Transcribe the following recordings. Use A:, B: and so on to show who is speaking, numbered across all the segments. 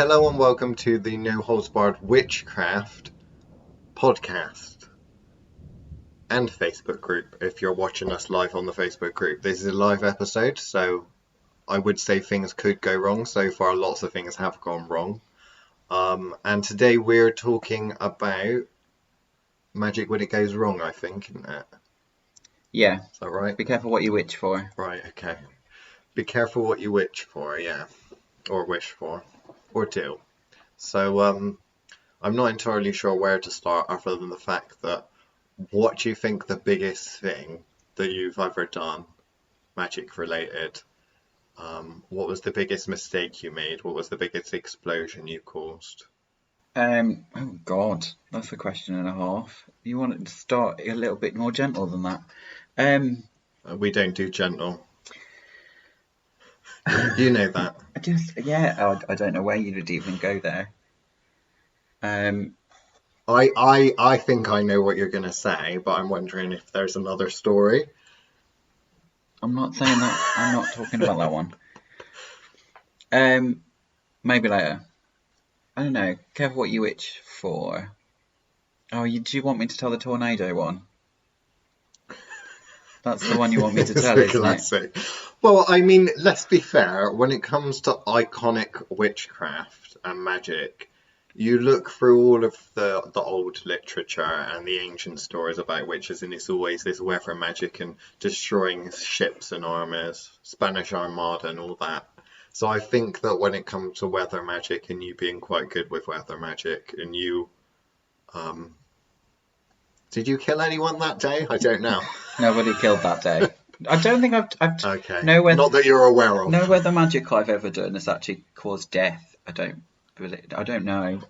A: Hello and welcome to the No Holds Barred Witchcraft podcast and Facebook group. If you're watching us live on the Facebook group, this is a live episode, so I would say things could go wrong. So far, lots of things have gone wrong. And today we're talking about magic when it goes wrong, I think, isn't it?
B: Yeah.
A: Is that right?
B: Be careful what you witch for.
A: Right, okay. Be careful what you witch for, yeah. Or wish for. Or do. So, I'm not entirely sure where to start other than the fact that what do you think the biggest thing that you've ever done, magic related, what was the biggest mistake you made? What was the biggest explosion you caused?
B: Oh God, that's a question and a half. You want it to start a little bit more gentle than that.
A: We don't do gentle. You know that.
B: I don't know where you'd even go there.
A: I think I know what you're going to say, but I'm wondering if there's another story.
B: I'm not saying that. I'm not talking about that one. Maybe later. I don't know. Careful what you itch for. Oh, do you want me to tell the tornado one? That's the one you want me to tell, isn't
A: classic. It? Well, I mean, let's be fair. When it comes to iconic witchcraft and magic, you look through all of the old literature and the ancient stories about witches, and it's always this weather magic and destroying ships and armors, Spanish Armada and all that. So I think that when it comes to weather magic and you being quite good with weather magic, and you, did you kill anyone that day? I don't know.
B: Nobody killed that day. I don't think I've
A: okay.
B: Not
A: that you're aware of.
B: No weather magic I've ever done has actually caused death. I don't know.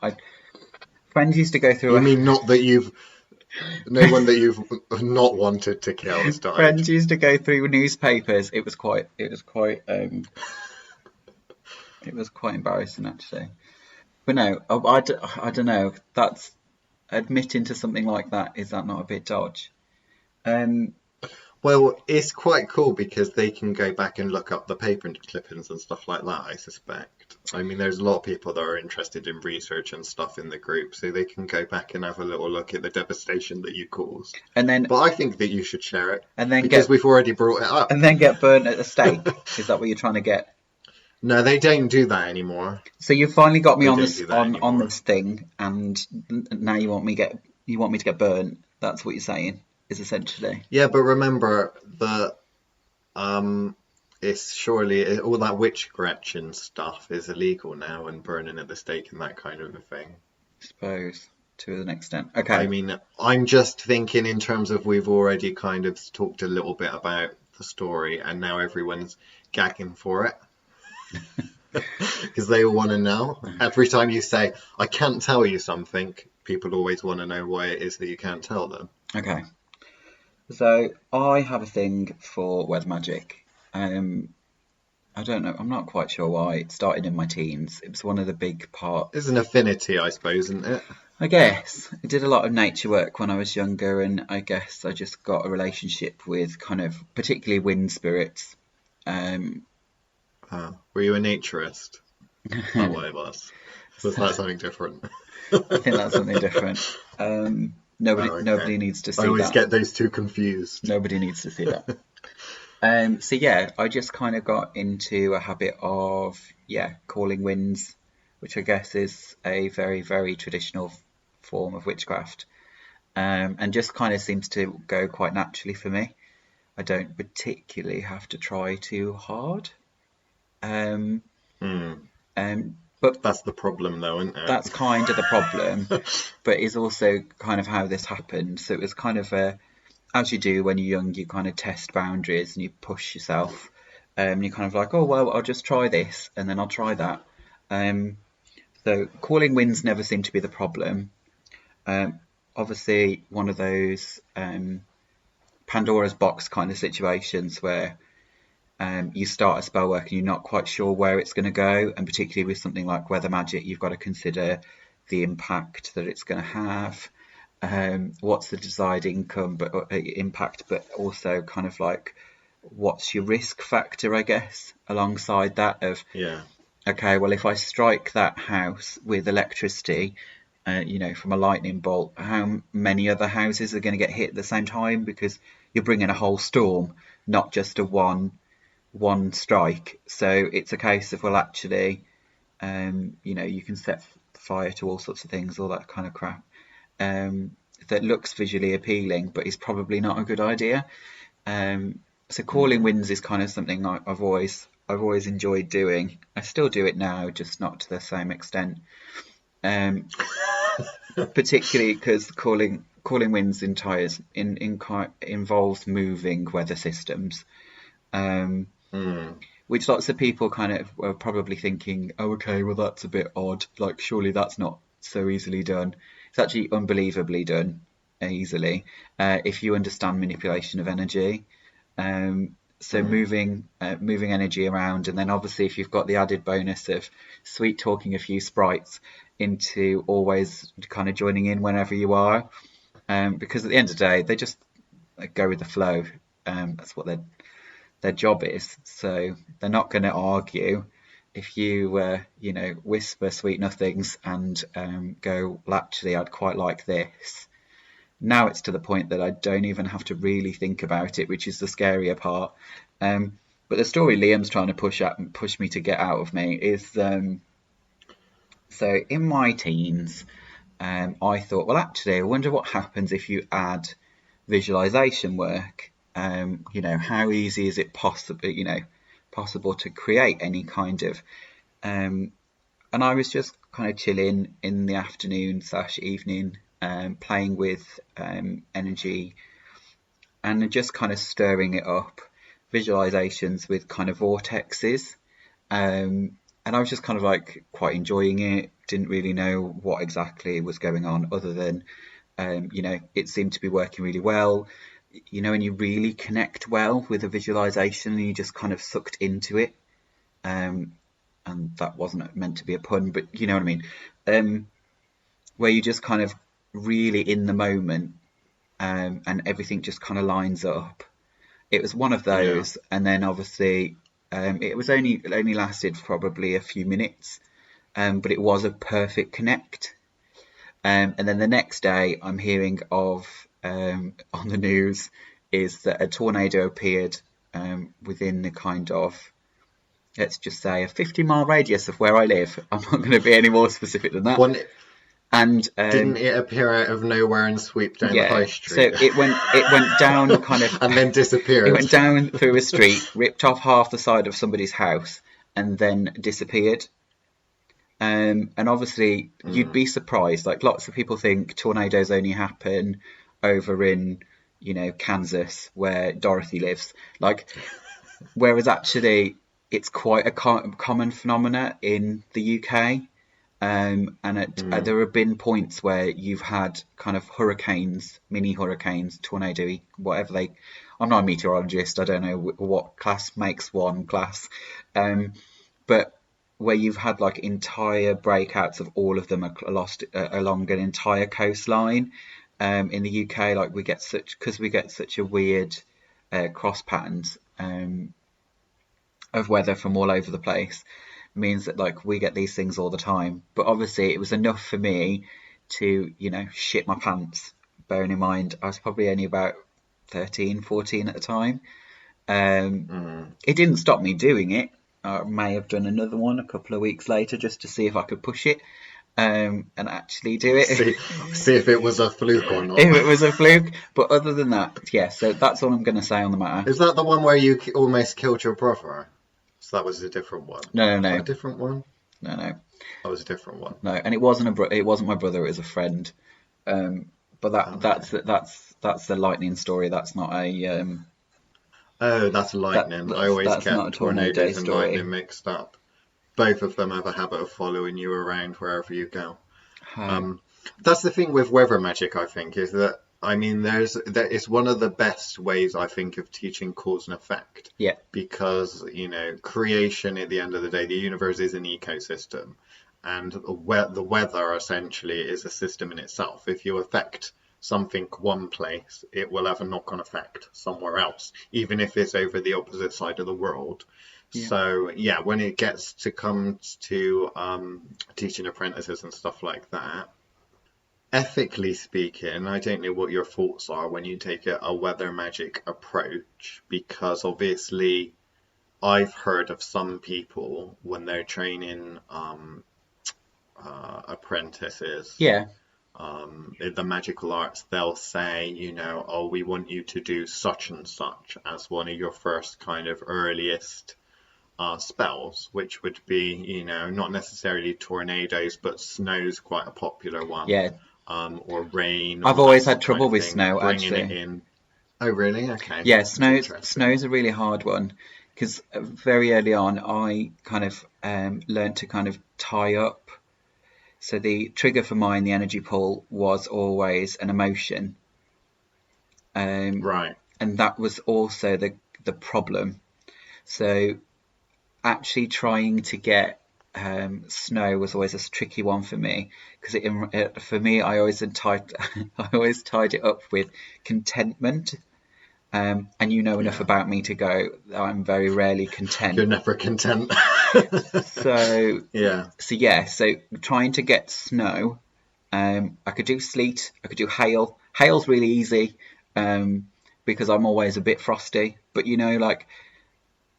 B: Friends used to go through.
A: You mean not that you've. No one that you've not wanted to kill has died.
B: Friends used to go through newspapers. It was quite embarrassing, actually. But no, I don't know. That's admitting to something like that. Is that not a bit dodge?
A: Well, it's quite cool because they can go back and look up the paper clippings and stuff like that, I suspect. I mean, there's a lot of people that are interested in research and stuff in the group, so they can go back and have a little look at the devastation that you caused. But I think that you should share it, because we've already brought it up.
B: And then get burnt at the stake. Is that what you're trying to get?
A: No, they don't do that anymore.
B: So you finally got me on this thing, and now you want me to get burnt. That's what you're saying. Is essentially.
A: Yeah, but remember that it's surely all that witch Gretchen stuff is illegal now, and burning at the stake and that kind of a thing.
B: I suppose to an extent. Okay.
A: I mean, I'm just thinking in terms of we've already kind of talked a little bit about the story, and now everyone's gagging for it because they all want to know. Every time you say, "I can't tell you something," people always want to know why it is that you can't tell them.
B: Okay. So I have a thing for weather magic. I don't know. I'm not quite sure why. It started in my teens. It was one of the big parts.
A: It's an affinity, I suppose, isn't it?
B: I guess. I did a lot of nature work when I was younger, and I guess I just got a relationship with kind of particularly wind spirits.
A: Were you a naturist? Not one of us. Was that something different?
B: I think that's something different. Nobody needs to see that.
A: I always get those two confused.
B: Nobody needs to see that. So yeah, I just kind of got into a habit of calling winds, which I guess is a very, very traditional form of witchcraft, and just kind of seems to go quite naturally for me. I don't particularly have to try too hard. But
A: that's the problem, though, isn't it?
B: That's kind of the problem, but it's also kind of how this happened. So it was kind of as you do when you're young, you kind of test boundaries and you push yourself. You're kind of like, oh, well, I'll just try this and then I'll try that. So calling winds never seemed to be the problem. Obviously, one of those Pandora's box kind of situations where you start a spell work and you're not quite sure where it's going to go, and particularly with something like weather magic, you've got to consider the impact that it's going to have, what's the desired impact, but also kind of like what's your risk factor, I guess, alongside that of okay, well, if I strike that house with electricity, from a lightning bolt, how many other houses are going to get hit at the same time? Because you're bringing a whole storm, not just a one strike. So it's a case of, well, actually, you can set fire to all sorts of things, all that kind of crap, that looks visually appealing, but is probably not a good idea. So calling winds is kind of something I've always enjoyed doing. I still do it now, just not to the same extent. Particularly because calling winds involves moving weather systems, which lots of people kind of are probably thinking, oh, okay, well, that's a bit odd. Like, surely that's not so easily done. It's actually unbelievably done easily if you understand manipulation of energy. So moving energy around, and then obviously if you've got the added bonus of sweet talking a few sprites into always kind of joining in whenever you are, because at the end of the day they just go with the flow. That's what their job is. So they're not going to argue if you whisper sweet nothings and go, well, actually I'd quite like this. Now it's to the point that I don't even have to really think about it, which is the scarier part. But the story Liam's trying to push me to get out of me is, so in my teens, I thought, well, actually, I wonder what happens if you add visualization work. How easy is it possible to create any kind of, and I was just kind of chilling in the afternoon/evening, playing with energy and just kind of stirring it up, visualizations with kind of vortexes. And I was just kind of like quite enjoying it. Didn't really know what exactly was going on other than, it seemed to be working really well. And you really connect well with a visualization and you just kind of sucked into it. And that wasn't meant to be a pun, but you know what I mean? Where you just kind of really in the moment, and everything just kind of lines up. It was one of those, and then obviously it was only lasted probably a few minutes, but it was a perfect connect. And then the next day, I'm hearing of on the news is that a tornado appeared within the kind of, let's just say, a 50-mile radius of where I live. I'm not going to be any more specific than that. And
A: didn't it appear out of nowhere and sweep down the high street?
B: So it went down kind of
A: and then disappeared.
B: It went down through a street, ripped off half the side of somebody's house, and then disappeared. And obviously, you'd be surprised. Like, lots of people think tornadoes only happen over in, Kansas, where Dorothy lives. Like, whereas actually, it's quite a common phenomena in the UK. And there have been points where you've had kind of hurricanes, mini hurricanes, tornado, whatever they. I'm not a meteorologist. I don't know what class makes one class, but where you've had like entire breakouts of all of them along an entire coastline. In the UK, like we get such a weird cross patterns of weather from all over the place. Means that like we get these things all the time, but obviously it was enough for me to shit my pants, bearing in mind I was probably only about 13, 14 at the time. It didn't stop me doing it. I may have done another one a couple of weeks later just to see if I could push it and actually do it.
A: see if it was a fluke or not.
B: If it was a fluke. But other than that, so that's all I'm going to say on the matter.
A: Is that the one where you almost killed your brother? So that was a different one.
B: No.
A: A different one?
B: No.
A: That was a different one.
B: No, and it wasn't my brother. It was a friend. But that's the lightning story. That's not a.
A: That's lightning. I always get tornadoes and
B: story.
A: Lightning mixed up. Both of them have a habit of following you around wherever you go. That's the thing with weather magic, I think, is that it's one of the best ways, I think, of teaching cause and effect.
B: Yeah.
A: Because, creation at the end of the day, the universe is an ecosystem. And the weather essentially is a system in itself. If you affect something one place, it will have a knock-on effect somewhere else, even if it's over the opposite side of the world.
B: Yeah.
A: So yeah, when it comes to teaching apprentices and stuff like that, ethically speaking, I don't know what your thoughts are when you take a weather magic approach, because obviously I've heard of some people when they're training apprentices,
B: Yeah.
A: in the magical arts, they'll say, you know, oh, we want you to do such and such as one of your first kind of earliest spells, which would be, you know, not necessarily tornadoes, but snow's quite a popular one.
B: Yeah.
A: Or rain.
B: I've
A: Or
B: always
A: that
B: had trouble
A: kind of
B: with
A: thing,
B: snow,
A: bringing it
B: actually.
A: in. Oh, really? Okay.
B: Yeah,
A: That's interesting.
B: snow's a really hard one because very early on I kind of learned to kind of tie up. So the trigger for mine, the energy pull, was always an emotion,
A: Right.
B: and that was also the problem. So actually trying to get snow was always a tricky one for me because for me I always tied I always tied it up with contentment. And you know enough
A: Yeah.
B: about me to go, I'm very rarely
A: You're
B: content.
A: never content.
B: So,
A: Yeah.
B: so trying to get snow, I could do sleet, I could do hail. Hail's really easy because I'm always a bit frosty. But you know, like,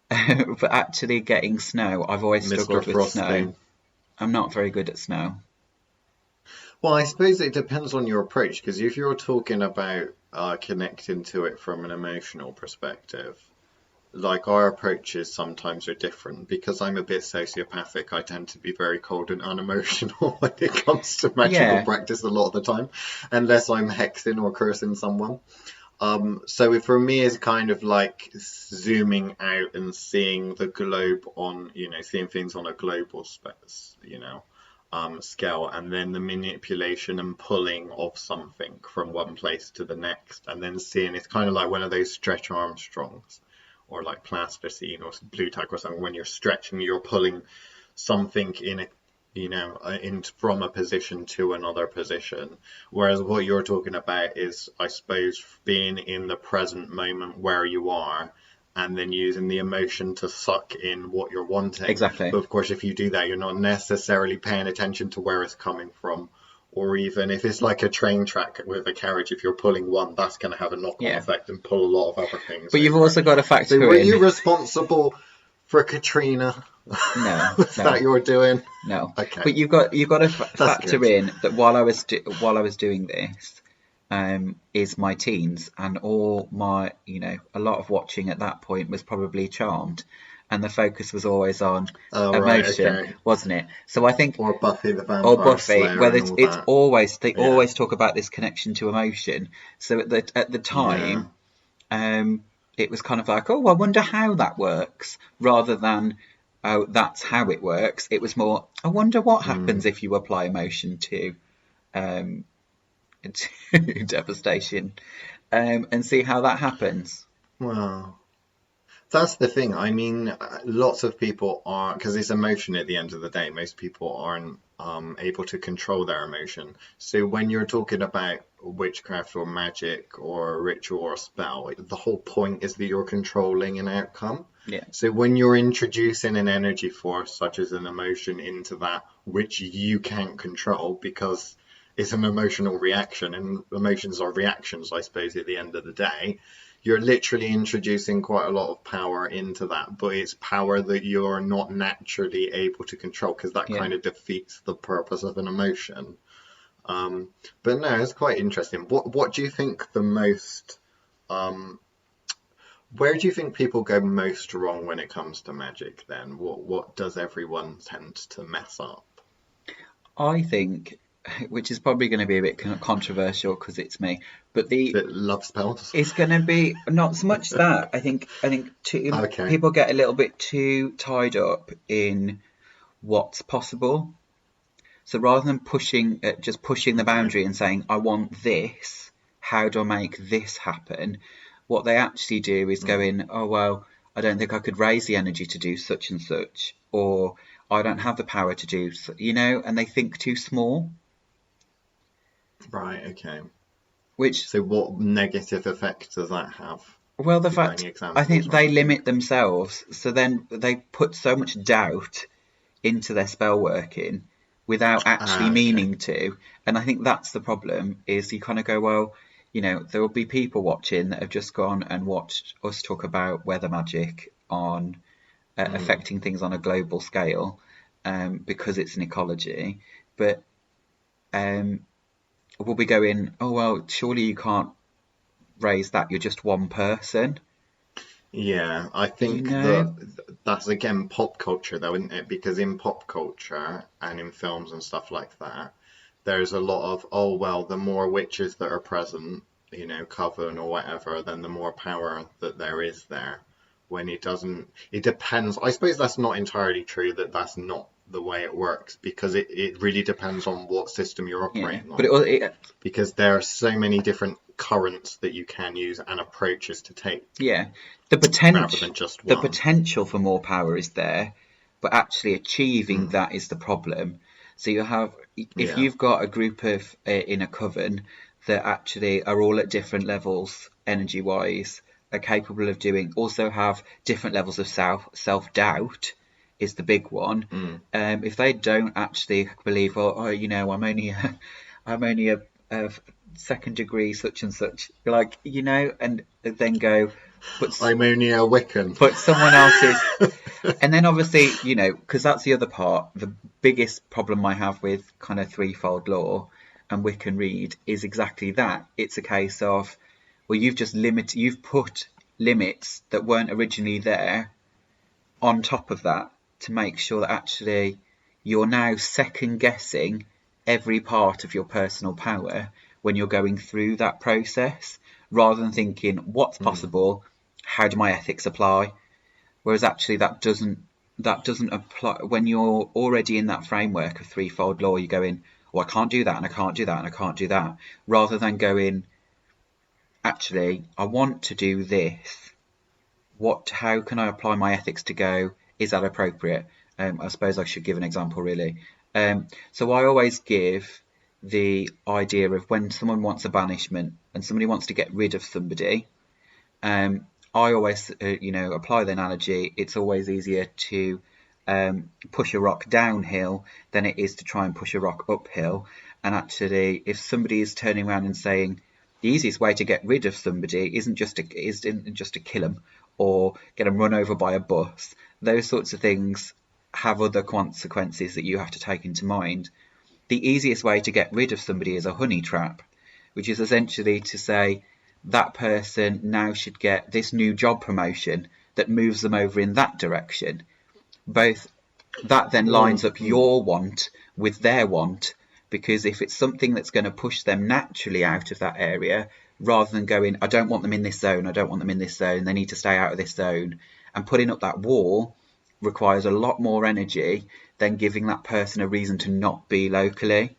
B: but actually getting snow, I've always
A: Mr.
B: struggled with snow.
A: Frosty.
B: I'm not very good at snow.
A: Well, I suppose it depends on your approach, because if you're talking about connecting to it from an emotional perspective, like our approaches sometimes are different. Because I'm a bit sociopathic, I tend to be very cold and unemotional when it comes to magical
B: Yeah,
A: practice a lot of the time, unless I'm hexing or cursing someone. So for me, it's kind of like zooming out and seeing the globe on, you know, seeing things on a global space, you know, scale, and then the manipulation and pulling of something from one place to the next, and then seeing it's kind of like one of those Stretch Armstrongs, or like plasticine or blue tack or something. When you're stretching, you're pulling something in a, you know, from a position to another position. Whereas what you're talking about is, I suppose, being in the present moment where you are, and then using the emotion to suck in what you're wanting.
B: exactly.
A: But of course, if you do that, you're not necessarily paying attention to where it's coming from. Or even if it's like a train track with a carriage, if you're pulling one, that's going to have a knock-on
B: Yeah.
A: effect and pull a lot of other things
B: But you've
A: over.
B: also got to
A: So
B: factor
A: were
B: in.
A: you responsible for Katrina?
B: No,
A: Was that
B: no.
A: you're doing?
B: No,
A: Okay,
B: but you've got to
A: that's
B: factor
A: good.
B: in that while I was doing this, is my teens and all my, you know, a lot of watching at that point was probably Charmed, and the focus was always on
A: Oh, right,
B: emotion,
A: okay.
B: wasn't it? So I think,
A: Or Buffy the
B: or
A: Vampire
B: Buffy,
A: Slayer
B: whether
A: and all
B: it's
A: that.
B: always they
A: Yeah,
B: always talk about this connection to emotion. So at the
A: yeah.
B: time, it was kind of like, oh, I wonder how that works, rather than, oh, that's how it works. It was more, I wonder what happens
A: Mm.
B: if you apply emotion um, to devastation, and see how that happens.
A: Well, that's the thing. I mean, lots of people are, because it's emotion at the end of the day, most people aren't able to control their emotion. So when you're talking about witchcraft or magic or a ritual or a spell, the whole point is that you're controlling an outcome.
B: Yeah,
A: So when you're introducing an energy force, such as an emotion, into that, which you can't control because it's an emotional reaction, and emotions are reactions, I suppose, at the end of the day, you're literally introducing quite a lot of power into that, but it's power that you're not naturally able to control, because that
B: yeah.
A: kind of defeats the purpose of an emotion. But no, it's quite interesting. What do you think the most um, where do you think people go most wrong when it comes to magic then? What does everyone tend to mess up?
B: I think, which is probably going to be a bit controversial because it's me, but
A: That love spells?
B: it's going to be not so much that. I think
A: Okay.
B: people get a little bit too tied up in what's possible. So rather than just pushing the
A: Okay.
B: boundary and saying, I want this, how do I make this happen? What they actually do is go
A: Mm.
B: in, oh, well, I don't think I could raise the energy to do such and such, or I don't have the power to do, you know, and they think too small,
A: Right, okay.
B: Which,
A: So what negative effect does that have?
B: well, the
A: Have you got
B: fact,
A: any
B: I
A: examples
B: think
A: or
B: they
A: anything?
B: limit themselves, so then they put so much doubt into their spell working without actually
A: Ah, okay.
B: meaning to. And I think that's the problem, is you kind of go, well, there will be people watching that have just gone and watched us talk about weather magic on
A: Mm.
B: affecting things on a global scale, because it's an ecology. But we'll be going, oh, well, surely you can't raise that. You're just one person,
A: Yeah, I
B: you
A: think
B: know?
A: that that's again pop culture though, isn't it? Because in pop culture and in films and stuff like that, there's a lot of, oh well, the more witches that are present, coven or whatever, then the more power that there is there. When it doesn't, it depends. I suppose that's not entirely true, that that's not the way it works, because it really depends on what system you're
B: Yeah.
A: operating
B: But
A: on,
B: it
A: because there are so many different currents that you can use and approaches to take
B: yeah, the
A: rather
B: potential
A: than just
B: the
A: one.
B: potential for more power is there, but actually achieving
A: Mm,
B: that is the problem. So you have, if
A: yeah.
B: you've got a group of in a coven that actually are all at different levels energy wise, are capable of doing, also have different levels of self doubt is the big one.
A: Mm.
B: If they don't actually believe, well, oh, I'm only a second degree such and such, like, and then go, but
A: I'm only a Wiccan.
B: but someone else's, and then obviously, because that's the other part. The biggest problem I have with kind of threefold law and Wiccan Read is exactly that. It's a case of, well, you've put limits that weren't originally there on top of that to make sure that actually you're now second guessing every part of your personal power when you're going through that process, rather than thinking what's
A: Mm.
B: possible, how do my ethics apply. Whereas actually that doesn't apply when you're already in that framework of threefold law. You're going, oh, I can't do that, and I can't do that, and I can't do that, rather than going, actually, I want to do this. How can I apply my ethics to go, is that appropriate? I suppose I should give an example, really. So I always give the idea of when someone wants a banishment and somebody wants to get rid of somebody. I always, apply the analogy. It's always easier to push a rock downhill than it is to try and push a rock uphill. And actually, if somebody is turning around and saying the easiest way to get rid of somebody isn't just to kill them or get them run over by a bus, those sorts of things have other consequences that you have to take into mind. The easiest way to get rid of somebody is a honey trap, which is essentially to say that person now should get this new job promotion that moves them over in that direction. Both that then lines
A: Well,
B: up your want with their want, because if it's something that's going to push them naturally out of that area, rather than going, I don't want them in this zone, I don't want them in this zone, they need to stay out of this zone, and putting up that wall requires a lot more energy than giving that person a reason to not be locally.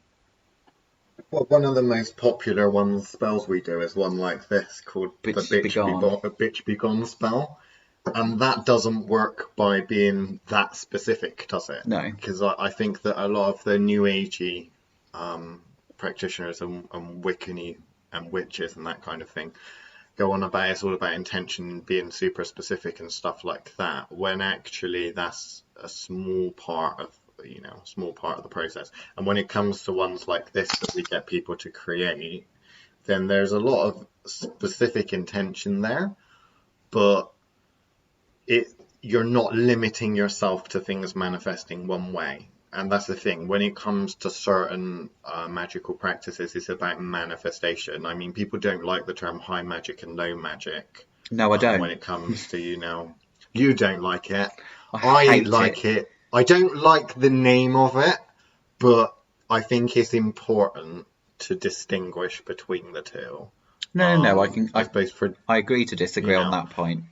A: one of the most popular spells we do is one like this called the
B: Bitch be gone.
A: Bitch Be Gone spell. And that doesn't work by being that specific, does it?
B: No.
A: Because I think that a lot of the new agey practitioners and Wiccan and witches and that kind of thing go on about it's all about intention, being super specific and stuff like that, when actually that's a small part of the process. And when it comes to ones like this that we get people to create, then there's a lot of specific intention there, but it you're not limiting yourself to things manifesting one way. And that's the thing. When it comes to certain magical practices, it's about manifestation. I mean, people don't like the term high magic and low magic
B: No, I
A: when
B: don't.
A: it comes to, you don't like it.
B: I
A: I
B: hate it.
A: like it. I don't like the name of it, but I think it's important to distinguish between the two.
B: No, no, no. I can.
A: I suppose for,
B: I agree to
A: you
B: disagree on
A: know,
B: that point.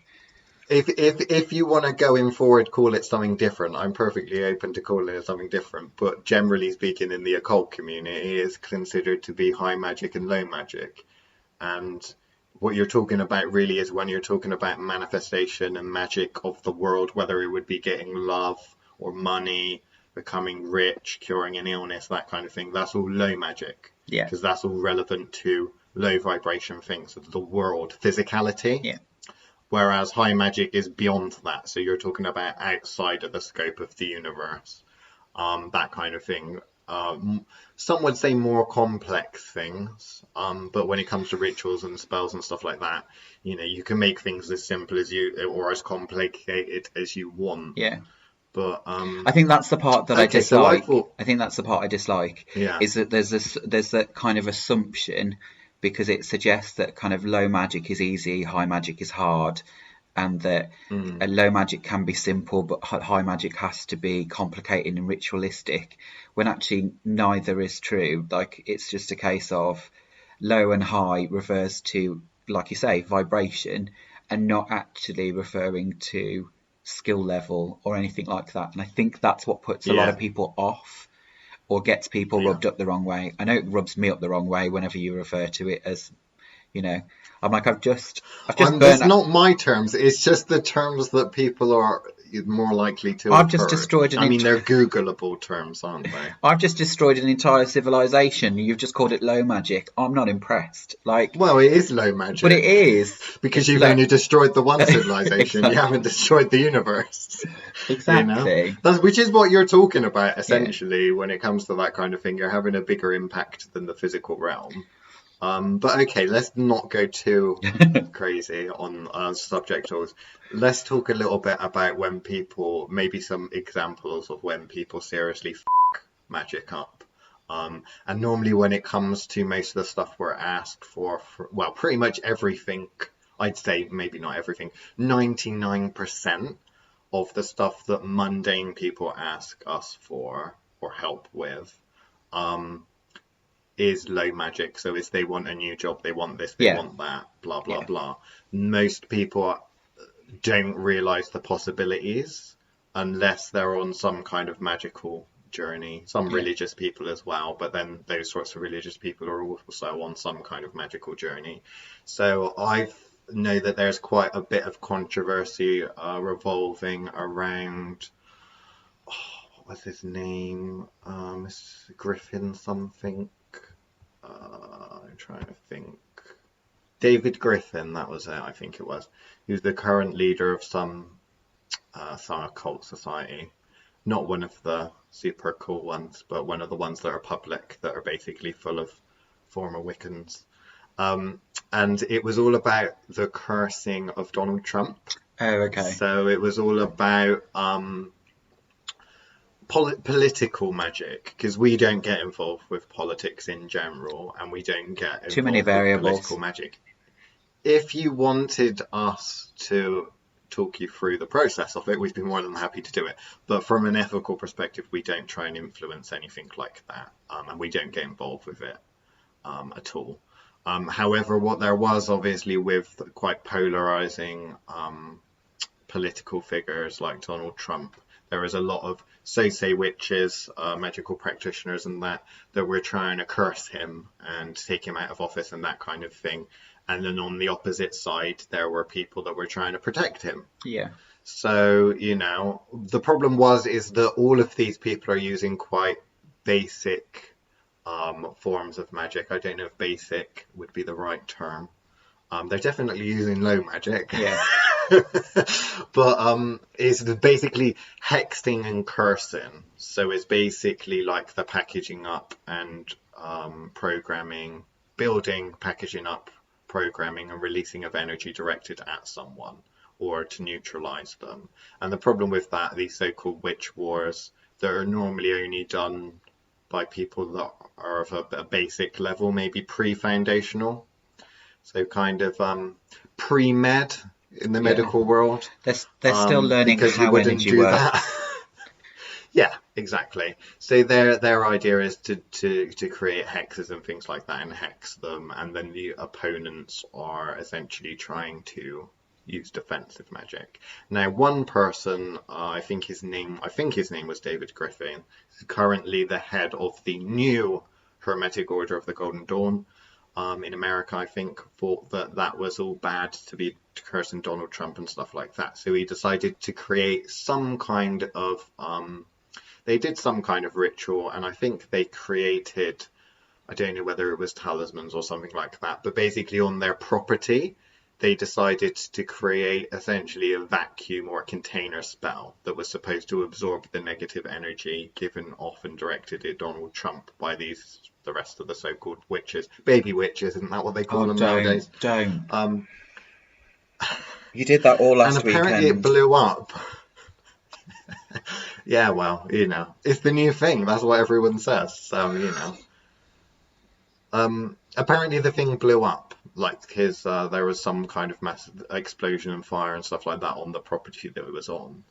A: if you want to going forward call it something different, I'm perfectly open to calling it something different. But generally speaking, in the occult community, it's considered to be high magic and low magic. And what you're talking about really is when you're talking about manifestation and magic of the world, whether it would be getting love or money, becoming rich, curing an illness, that kind of thing. That's all low magic
B: Yeah,
A: because that's all relevant to low vibration things of the world, physicality.
B: Yeah.
A: Whereas high magic is beyond that. So you're talking about outside of the scope of the universe, that kind of thing. Some would say more complex things, but when it comes to rituals and spells and stuff like that, you can make things as simple as or as complicated as you want.
B: Yeah.
A: But
B: I think that's the part that I
A: okay, so I
B: dislike.
A: thought,
B: I think that's the part I dislike,
A: yeah,
B: is that there's that kind of assumption, because it suggests that kind of low magic is easy, high magic is hard, and that a low magic can be simple, but high magic has to be complicated and ritualistic, when actually neither is true. Like, it's just a case of low and high refers to, like you say, vibration, and not actually referring to skill level or anything like that. And I think that's what puts a lot
A: yeah,
B: of people off, or gets people
A: yeah.
B: rubbed up the wrong way. I know it rubs me up the wrong way whenever you refer to it as, I'm like, I've just
A: That's
B: burnt,
A: not my terms. It's just the terms that people are more likely to
B: I've
A: have
B: just
A: heard.
B: destroyed
A: I mean, they're Googleable terms, aren't they?
B: I've just destroyed an entire civilization. You've just called it low magic. I'm not impressed. Like,
A: Well, it is low
B: but it
A: magic
B: is.
A: because
B: It's
A: you've
B: low.
A: only destroyed the one civilization. You
B: Exactly.
A: haven't destroyed the universe.
B: Exactly.
A: Which is what you're talking about
B: Yeah.
A: essentially when it comes to that kind of thing. You're having a bigger impact than the physical realm. But okay, let's not go too crazy on subject. Let's talk a little bit about when people, maybe some examples of when people seriously magic up. And normally when it comes to most of the stuff we're asked for, well, pretty much everything, I'd say maybe not everything, 99% of the stuff that mundane people ask us for or help with, is low magic. So if they want a new job, they want this, they
B: Yeah.
A: want that, blah, blah,
B: Yeah.
A: blah. Most people don't realize the possibilities unless they're on some kind of magical journey. Some
B: Yeah.
A: religious people as well, but then those sorts of religious people are also on some kind of magical journey. So I know that there's quite a bit of controversy revolving around, what was his name? Griffin something. I'm trying to think. David Griffin, that was it, I think it was. He was the current leader of some occult society. Not one of the super cool ones, but one of the ones that are public, that are basically full of former Wiccans. And it was all about the cursing of Donald Trump.
B: Oh, okay.
A: So it was all about political magic, because we don't get involved with politics in general, and we don't get involved
B: Too many
A: with
B: variables.
A: political magic. If you wanted us to talk you through the process of it, we'd be more than happy to do it. But from an ethical perspective, we don't try and influence anything like that, and we don't get involved with it at all. However, what there was obviously with quite polarizing political figures like Donald Trump, there is a lot of say witches, magical practitioners and that were trying to curse him and take him out of office and that kind of thing. And then on the opposite side, there were people that were trying to protect him.
B: Yeah.
A: So, the problem is that all of these people are using quite basic forms of magic. I don't know if basic would be the right term. They're definitely using low magic.
B: Yeah.
A: But it's basically hexing and cursing. So it's basically like the packaging up and programming, building, packaging up, programming and releasing of energy directed at someone or to neutralize them. And the problem with that, these so-called witch wars, that are normally only done by people that are of a basic level, maybe pre-foundational. So kind of pre-med in the medical world.
B: They're still learning
A: because
B: how
A: you wouldn't
B: energy
A: do
B: works.
A: that. Yeah, exactly. So their idea is to create hexes and things like that and hex them, and then the opponents are essentially trying to use defensive magic. Now, one person, I think his name was David Griffin, is currently the head of the new Hermetic Order of the Golden Dawn. In America, I think, thought that was all bad to be cursing Donald Trump and stuff like that. So he decided to create some kind of they did some kind of ritual, and I think they created I don't know whether it was talismans or something like that, but basically on their property, they decided to create essentially a vacuum or a container spell that was supposed to absorb the negative energy given off and directed at Donald Trump by the rest of the so-called witches. Baby witches, isn't that what they call
B: Oh,
A: them nowadays?
B: don't.
A: Um,
B: You did that all
A: and
B: last
A: apparently it
B: weekend.
A: blew up. Yeah, well, it's the new thing. That's what everyone says. So. Apparently the thing blew up. Like there was some kind of massive explosion and fire and stuff like that on the property that it was on.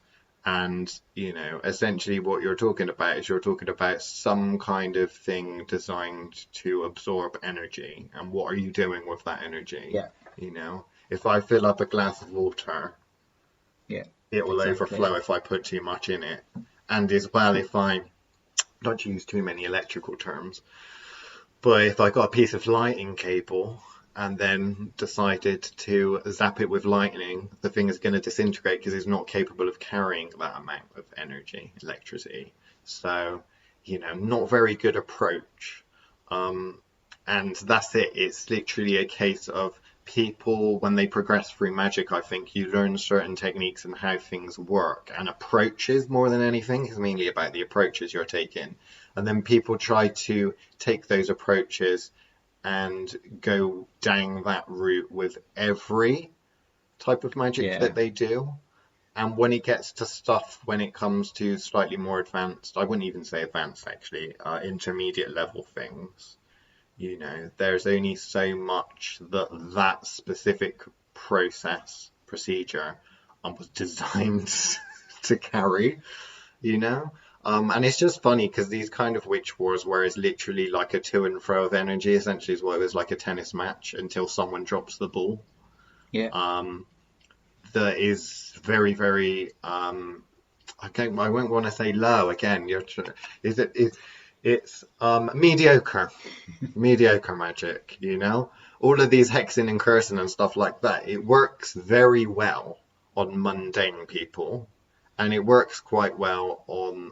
A: And, essentially what you're talking about is you're talking about some kind of thing designed to absorb energy. And what are you doing with that energy?
B: Yeah.
A: If I fill up a glass of water,
B: Yeah.
A: it will
B: Exactly.
A: overflow if I put too much in it. And as well, if I, not to use too many electrical terms, but if I got a piece of lighting cable and then decided to zap it with lightning, the thing is going to disintegrate because it's not capable of carrying that amount of energy, electricity. So, not very good approach. And that's it. It's literally a case of people, when they progress through magic, I think you learn certain techniques and how things work and approaches more than anything. It's mainly about the approaches you're taking. And then people try to take those approaches and go down that route with every type of magic that they do. And when it gets to stuff, when it comes to slightly more advanced, I wouldn't even say advanced actually, intermediate level things, there's only so much that specific procedure was designed to carry, and it's just funny because these kind of witch wars where it's literally like a to and fro of energy, essentially is what it was, like a tennis match until someone drops the ball.
B: Yeah.
A: That is very, very I won't want to say low again. It's mediocre magic, all of these hexing and cursing and stuff like that. It works very well on mundane people, and it works quite well on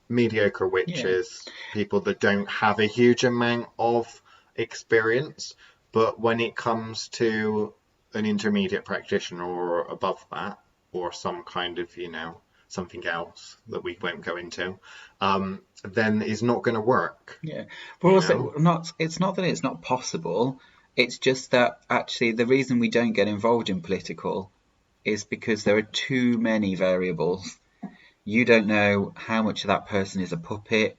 A: mediocre witches, people that don't have a huge amount of experience. But when it comes to an intermediate practitioner or above that, or some kind of, something else that we won't go into, then it's not going to work.
B: Yeah. But also, it's not that it's not possible. It's just that actually the reason we don't get involved in political is because there are too many variables. You don't know how much of that person is a puppet,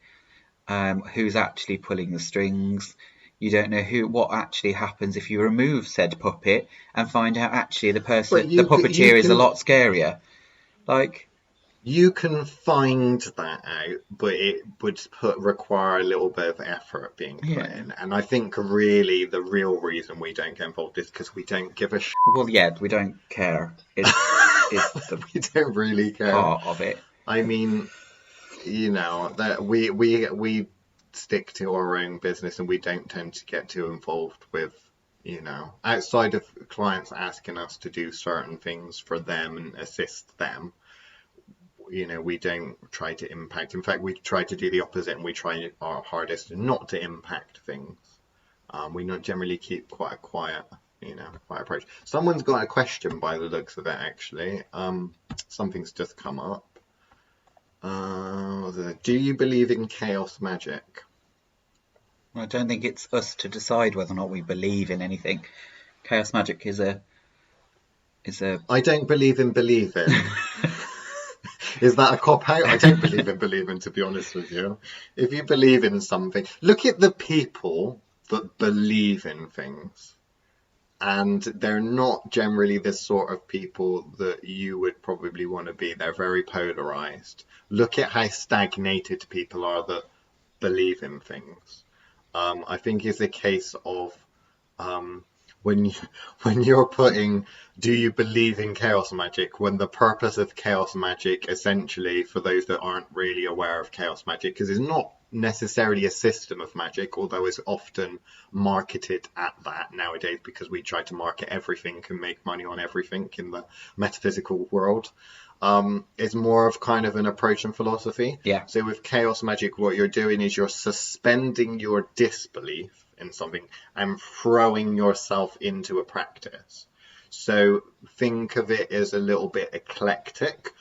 B: who's actually pulling the strings. You don't know what actually happens if you remove said puppet and find out actually the puppeteer is a lot scarier.
A: You can find that out, but it would require a little bit of effort being put in. And I think really the real reason we don't get involved is because we don't give a
B: Well, yeah, we don't care. It's
A: we don't really care.
B: Part of it.
A: I mean, that we stick to our own business and we don't tend to get too involved with, outside of clients asking us to do certain things for them and assist them. We don't try to impact. In fact, we try to do the opposite, and we try our hardest not to impact things. We not generally keep quite a quiet approach. Someone's got a question by the looks of it, actually. Something's just come up. Do you believe in chaos magic?
B: I don't think it's us to decide whether or not we believe in anything. Chaos magic is a.
A: I don't believe in believing. Is that a cop-out? I don't believe in believing, to be honest with you. If you believe in something, look at the people that believe in things. And they're not generally the sort of people that you would probably want to be. They're very polarized. Look at how stagnated people are that believe in things. I think it's a case of when you're putting, do you believe in chaos magic, when the purpose of chaos magic, essentially, for those that aren't really aware of chaos magic, because it's not necessarily a system of magic, although it's often marketed at that nowadays, because we try to market everything and make money on everything in the metaphysical world. is more of kind of an approach and philosophy.
B: Yeah.
A: So with chaos magic, what you're doing is you're suspending your disbelief in something and throwing yourself into a practice. So think of it as a little bit eclectic.